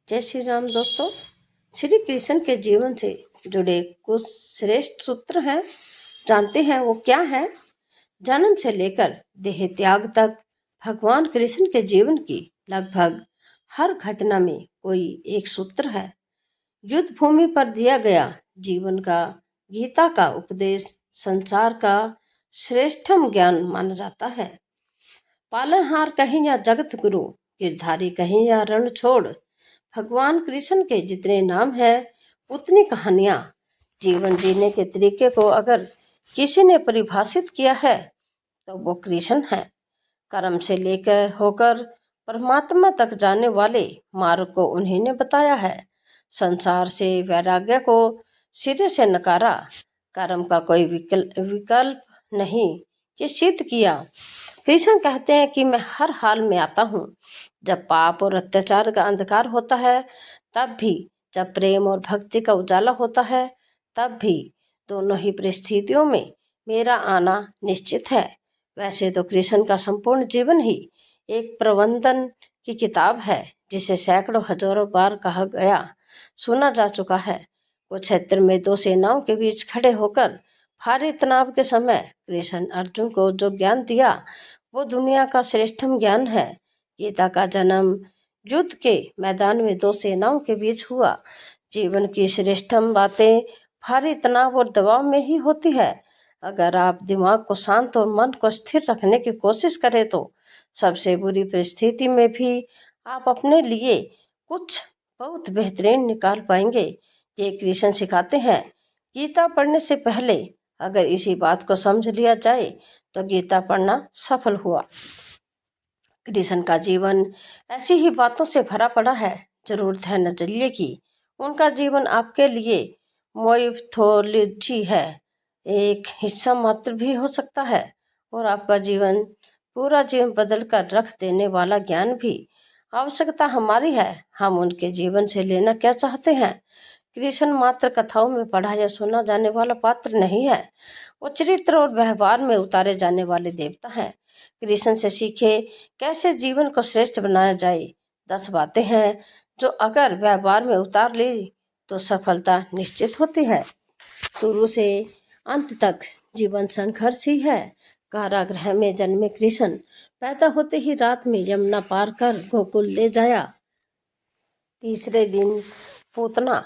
जय श्री राम दोस्तों। श्री कृष्ण के जीवन से जुड़े कुछ श्रेष्ठ सूत्र हैं, जानते हैं वो क्या है। जन्म से लेकर देह त्याग तक भगवान कृष्ण के जीवन की लगभग हर घटना में कोई एक सूत्र है। युद्ध भूमि पर दिया गया जीवन का गीता का उपदेश संसार का श्रेष्ठतम ज्ञान माना जाता है। पालनहार कहीं या जगत गुरु, गिरधारी कहीं या रण छोड़, भगवान कृष्ण के जितने नाम हैं उतनी कहानियां। जीवन जीने के तरीके को अगर किसी ने परिभाषित किया है तो वो कृष्ण है। कर्म से लेकर होकर परमात्मा तक जाने वाले मार्ग को उन्हीं ने बताया है। संसार से वैराग्य को सिरे से नकारा, कर्म का कोई विकल्प नहीं ये सिद्ध किया। कृष्ण कहते हैं कि मैं हर हाल में आता हूँ। जब पाप और अत्याचार का अंधकार होता है तब भी, जब प्रेम और भक्ति का उजाला होता है तब भी, दोनों ही परिस्थितियों में मेरा आना निश्चित है। वैसे तो कृष्ण का संपूर्ण जीवन ही एक प्रबंधन की किताब है, जिसे सैकड़ों हजारों बार कहा गया सुना जा चुका है। कुरुक्षेत्र में दो सेनाओं के बीच खड़े होकर भारी तनाव के समय कृष्ण अर्जुन को जो ज्ञान दिया वो दुनिया का श्रेष्ठतम ज्ञान है। गीता का जन्म युद्ध के मैदान में दो सेनाओं के बीच हुआ। जीवन की श्रेष्ठतम बातें भारी तनाव और दबाव में ही होती है। अगर आप दिमाग को शांत और मन को स्थिर रखने की कोशिश करें तो सबसे बुरी परिस्थिति में भी आप अपने लिए कुछ बहुत बेहतरीन निकाल पाएंगे। ये कृष्ण सिखाते हैं। गीता पढ़ने से पहले अगर इसी बात को समझ लिया जाए तो गीता पढ़ना सफल हुआ। कृष्ण का जीवन ऐसी ही बातों से भरा पड़ा है। जरूरत है नजरिए की। उनका जीवन आपके लिए मोइथोलॉजी है, एक हिस्सा मात्र भी हो सकता है, और आपका जीवन पूरा जीवन बदल कर रख देने वाला ज्ञान भी। आवश्यकता हमारी है, हम उनके जीवन से लेना क्या चाहते हैं। कृष्ण मात्र कथाओं में पढ़ा या सुना जाने वाला पात्र नहीं है, वो चरित्र और व्यवहार में उतारे जाने वाले देवता हैं। कृष्ण से सीखे कैसे जीवन को श्रेष्ठ बनाया जाए। 10 बातें हैं जो अगर व्यवहार में उतार ली तो सफलता निश्चित होती है। शुरू से अंत तक जीवन संघर्ष ही है। कारागृह में जन्मे कृष्ण पैदा होते ही रात में यमुना पार कर गोकुल ले जाया। तीसरे दिन पूतना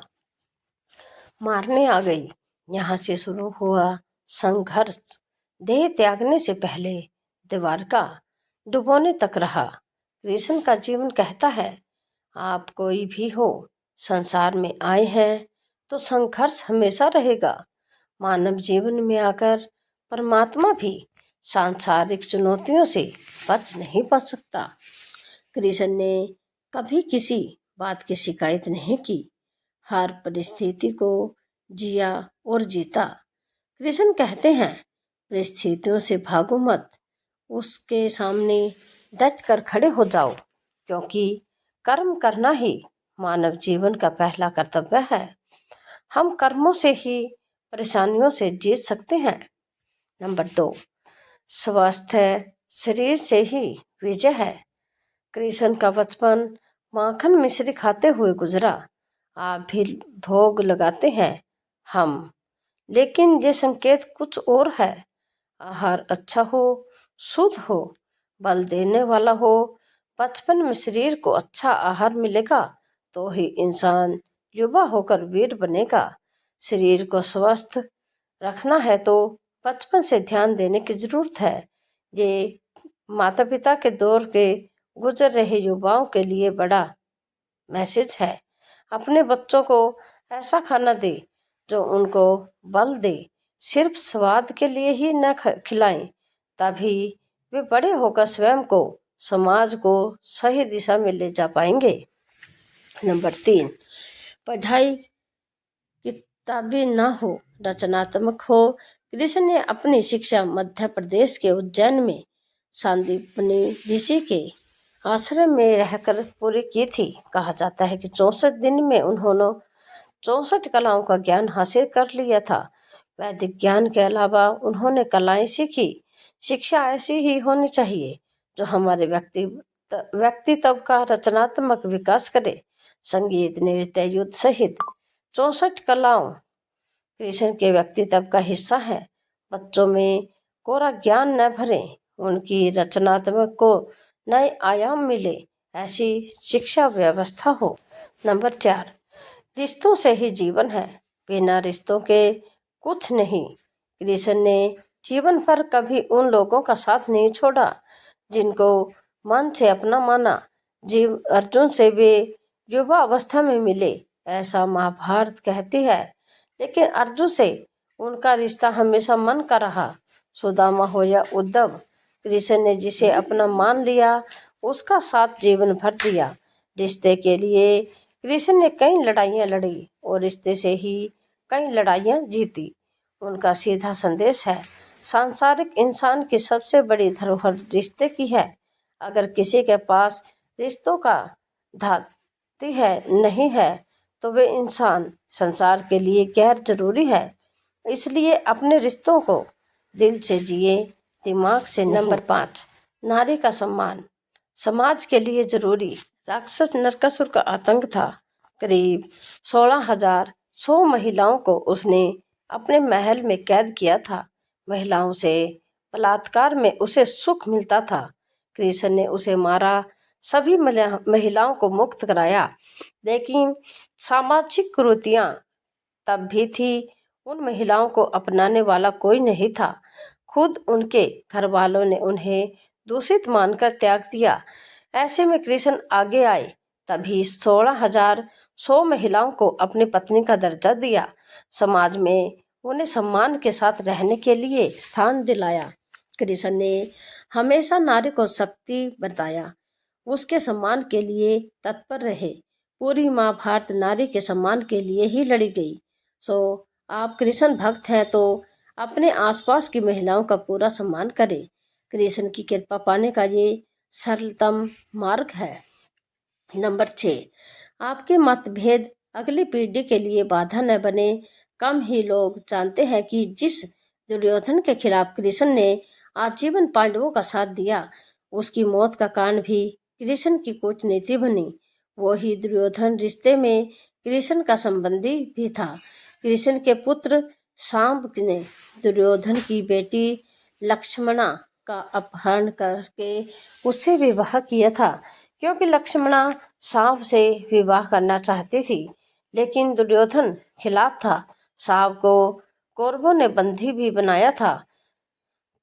मारने आ गई। यहाँ से शुरू हुआ संघर्ष देह त्यागने से पहले द्वारका डुबोने तक रहा। कृष्ण का जीवन कहता है, आप कोई भी हो, संसार में आए हैं तो संघर्ष हमेशा रहेगा। मानव जीवन में आकर परमात्मा भी सांसारिक चुनौतियों से बच नहीं पा सकता। कृष्ण ने कभी किसी बात की शिकायत नहीं की, हर परिस्थिति को जिया और जीता। कृष्ण कहते हैं, परिस्थितियों से भागो मत, उसके सामने डट कर खड़े हो जाओ, क्योंकि कर्म करना ही मानव जीवन का पहला कर्तव्य है। हम कर्मों से ही परेशानियों से जीत सकते हैं। नंबर 2, स्वस्थ शरीर से ही विजय है। कृष्ण का बचपन माखन मिश्री खाते हुए गुजरा। आप भी भोग लगाते हैं हम, लेकिन ये संकेत कुछ और है। आहार अच्छा हो, शुद्ध हो, बल देने वाला हो। बचपन में शरीर को अच्छा आहार मिलेगा तो ही इंसान युवा होकर वीर बनेगा। शरीर को स्वस्थ रखना है तो बचपन से ध्यान देने की जरूरत है। ये माता पिता के दौर के गुजर रहे युवाओं के लिए बड़ा मैसेज है। अपने बच्चों को ऐसा खाना दे जो उनको बल दे। सिर्फ स्वाद के लिए ही न खिलाएं, तभी वे बड़े होकर स्वयं को, समाज को सही दिशा में ले जा पाएंगे। नंबर 3, पढ़ाई किताबी ना हो, रचनात्मक हो। कृष्ण ने अपनी शिक्षा मध्य प्रदेश के उज्जैन में सांदीपनी ऋषि के आश्रम में रहकर पूरी की थी। कहा जाता है कि 64 दिन में उन्होंने 64 कलाओं का ज्ञान हासिल कर लिया था। वैदिक ज्ञान के अलावा उन्होंने कलाएं सीखी। शिक्षा ऐसी ही होनी चाहिए जो हमारे व्यक्तित्व का रचनात्मक विकास करे। संगीत, नृत्य, युद्ध सहित 64 कलाओं कृष्ण के व्यक्तित्व का हिस्सा है। बच्चों में कोरा ज्ञान न भरे, उनकी रचनात्मक को नए आयाम मिले, ऐसी शिक्षा व्यवस्था हो। नंबर 4, रिश्तों से ही जीवन है, बिना रिश्तों के कुछ नहीं। कृष्ण ने जीवन भर कभी उन लोगों का साथ नहीं छोड़ा जिनको मन से अपना माना। जीव अर्जुन से वे युवा अवस्था में मिले, ऐसा महाभारत कहती है, लेकिन अर्जुन से उनका रिश्ता हमेशा मन का रहा। सुदामा हो या उद्धव, कृष्ण ने जिसे अपना मान लिया उसका साथ जीवन भर दिया। रिश्ते के लिए कृष्ण ने कई लड़ाइयाँ लड़ी और रिश्ते से ही कई लड़ाइयाँ जीती। उनका सीधा संदेश है, सांसारिक इंसान की सबसे बड़ी धरोहर रिश्ते की है। अगर किसी के पास रिश्तों का धाती है नहीं है तो वे इंसान संसार के लिए गैर जरूरी है। इसलिए अपने रिश्तों को दिल से जिए, दिमाग से नहीं। नंबर 5, नारी का सम्मान समाज के लिए जरूरी। राक्षस नरकासुर का आतंक था। करीब 16,100 महिलाओं को उसने अपने महल में कैद किया था। महिलाओं से बलात्कार में उसे सुख मिलता था। कृष्ण ने उसे मारा, सभी महिलाओं को मुक्त कराया, लेकिन सामाजिक कुरीतियां तब भी थी। उन महिलाओं को अपनाने वाला कोई नहीं था। खुद उनके घर वालों ने उन्हें दूषित मानकर त्याग दिया। ऐसे में कृष्ण आगे आए, तभी 16,100 महिलाओं को अपनी पत्नी का दर्जा दिया। समाज में उन्हें सम्मान के साथ रहने के लिए स्थान दिलाया। कृष्ण ने हमेशा नारी को शक्ति बताया, उसके सम्मान के लिए तत्पर रहे। पूरी महाभारत नारी के सम्मान के लिए ही लड़ी गई। सो आप कृष्ण भक्त हैं तो अपने आसपास की महिलाओं का पूरा सम्मान करें। कृष्ण की कृपा पाने का ये सरलतम मार्ग है। नंबर 6, आपके मतभेद अगली पीढ़ी के लिए बाधा न बने। कम ही लोग जानते हैं कि जिस दुर्योधन के खिलाफ कृष्ण ने आजीवन पांडवों का साथ दिया, उसकी मौत का कारण भी कृष्ण की कूटनीति बनी। वही दुर्योधन रिश्ते में कृष्ण का संबंधी भी था। कृष्ण के पुत्र सांब ने दुर्योधन की बेटी लक्ष्मणा का अपहरण करके उससे विवाह किया था, क्योंकि लक्ष्मणा सांब से विवाह करना चाहती थी, लेकिन दुर्योधन खिलाफ था। सांब को कौरवों ने बंदी भी बनाया था।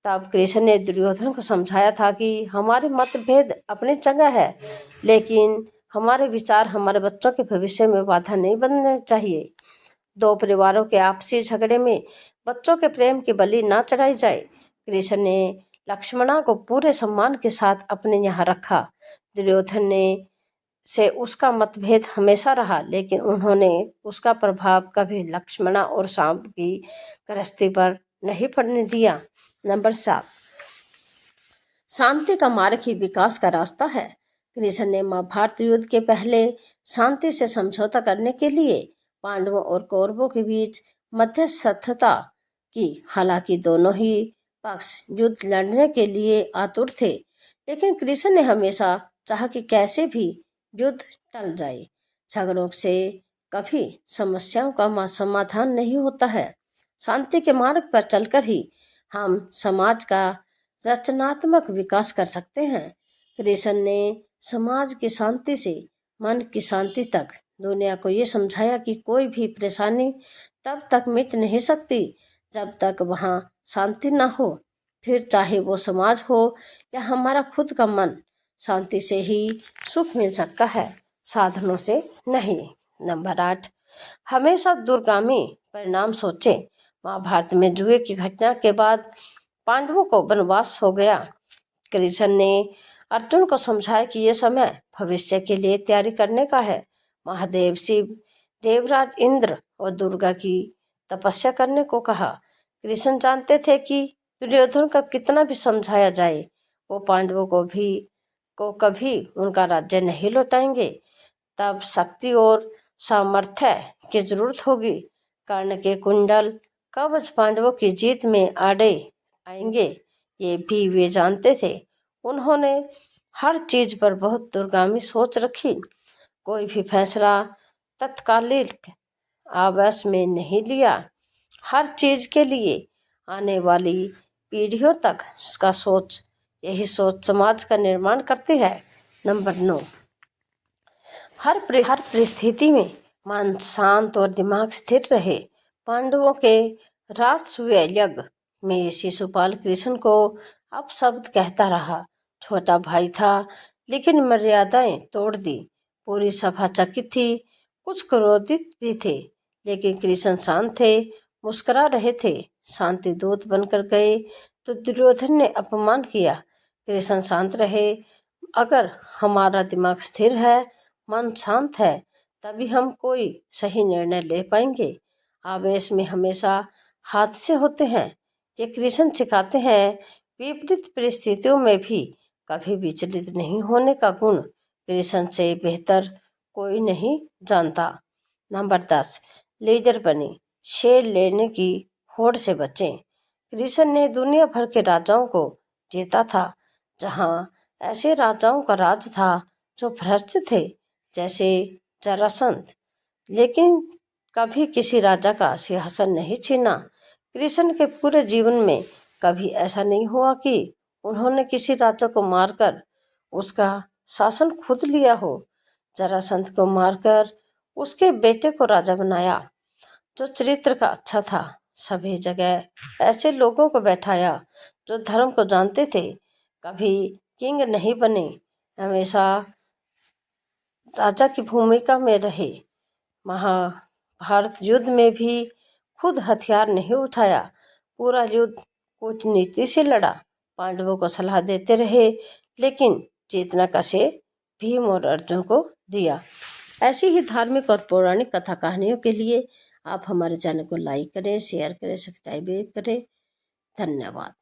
तब कृष्ण ने दुर्योधन को समझाया था कि हमारे मतभेद अपनी जगह है, लेकिन हमारे विचार हमारे बच्चों के भविष्य में बाधा नहीं बनने चाहिए। दो परिवारों के आपसी झगड़े में बच्चों के प्रेम की बलि ना चढ़ाई जाए। कृष्ण ने लक्ष्मणा को पूरे सम्मान के साथ अपने यहाँ रखा। दुर्योधन ने से उसका मतभेद हमेशा रहा, लेकिन उन्होंने उसका प्रभाव कभी लक्ष्मणा और सांब की गृहस्थी पर नहीं पड़ने दिया। नंबर 7, शांति का मार्ग ही विकास का रास्ता है। कृष्ण ने महाभारत युद्ध के पहले शांति से समझौता करने के लिए पांडवों और कौरवों के बीच मध्यस्थता की। हालांकि दोनों ही पक्ष युद्ध लड़ने के लिए आतुर थे, लेकिन कृष्ण ने हमेशा चाहा कि कैसे भी युद्ध टल जाए। झगड़ों से कभी समस्याओं का समाधान नहीं होता है। शांति के मार्ग पर चलकर ही हम समाज का रचनात्मक विकास कर सकते हैं। कृष्ण ने समाज की शांति से मन की शांति तक दुनिया को ये समझाया कि कोई भी परेशानी तब तक मिट नहीं सकती जब तक वहाँ शांति ना हो। फिर चाहे वो समाज हो या हमारा खुद का मन, शांति से ही सुख मिल सकता है, साधनों से नहीं। नंबर 8, हमेशा दूरगामी परिणाम सोचें। महाभारत में जुए की घटना के बाद पांडवों को वनवास हो गया। कृष्ण ने अर्जुन को समझाया कि यह समय भविष्य के लिए तैयारी करने का है। महादेव शिव, देवराज इंद्र और दुर्गा की तपस्या करने को कहा। कृष्ण जानते थे कि दुर्योधन का कितना भी समझाया जाए, वो पांडवों को कभी उनका राज्य नहीं लौटाएंगे। तब शक्ति और सामर्थ्य की जरूरत होगी। कर्ण के कुंडल कवच पांडवों की जीत में आड़े आएंगे, ये भी वे जानते थे। उन्होंने हर चीज पर बहुत दूरगामी सोच रखी। कोई भी फैसला तत्कालिक आवेश में नहीं लिया। हर चीज के लिए आने वाली पीढ़ियों तक उसका सोच, यही सोच समाज का निर्माण करती है। नंबर 9, हर परिस्थिति में मन शांत और दिमाग स्थिर रहे। पांडवों के राजसूय यज्ञ में शिशुपाल कृष्ण को अपशब्द कहता रहा। छोटा भाई था लेकिन मर्यादाएं तोड़ दी। पूरी सभा चकित थी, कुछ क्रोधित भी थे, लेकिन कृष्ण शांत थे, मुस्कुरा रहे थे। शांति दूत बनकर गए तो दुर्योधन ने अपमान किया। कृष्ण शांत रहे। अगर हमारा दिमाग स्थिर है, मन शांत है, तभी हम कोई सही निर्णय ले पाएंगे। आवेश में हमेशा हादसे होते हैं। ये कृष्ण सिखाते हैं विपरीत परिस्थितियों में भी कभी विचलित नहीं होने का गुण कृष्ण से बेहतर कोई नहीं जानता। नंबर 10, लीडर बने, शेर लेने की होड़ से बचें। कृष्ण ने दुनिया भर के राजाओं को जीता था। जहां ऐसे राजाओं का राज था जो भ्रष्ट थे, जैसे जरासंध, लेकिन कभी किसी राजा का सिंहासन नहीं छीना। कृष्ण के पूरे जीवन में कभी ऐसा नहीं हुआ कि उन्होंने किसी राजा को मारकर उसका शासन खुद लिया हो। जरासंध को मारकर उसके बेटे को राजा बनाया जो चरित्र का अच्छा था। सभी जगह ऐसे लोगों को बैठाया जो धर्म को जानते थे। कभी किंग नहीं बने, हमेशा राजा की भूमिका में रहे। महाभारत युद्ध में भी खुद हथियार नहीं उठाया, पूरा युद्ध कूटनीति से लड़ा। पांडवों को सलाह देते रहे, लेकिन जीतना का श्रेय भीम और अर्जुन को दिया। ऐसी ही धार्मिक और पौराणिक कथा कहानियों के लिए आप हमारे चैनल को लाइक करें, शेयर करें, सब्सक्राइब करें। धन्यवाद।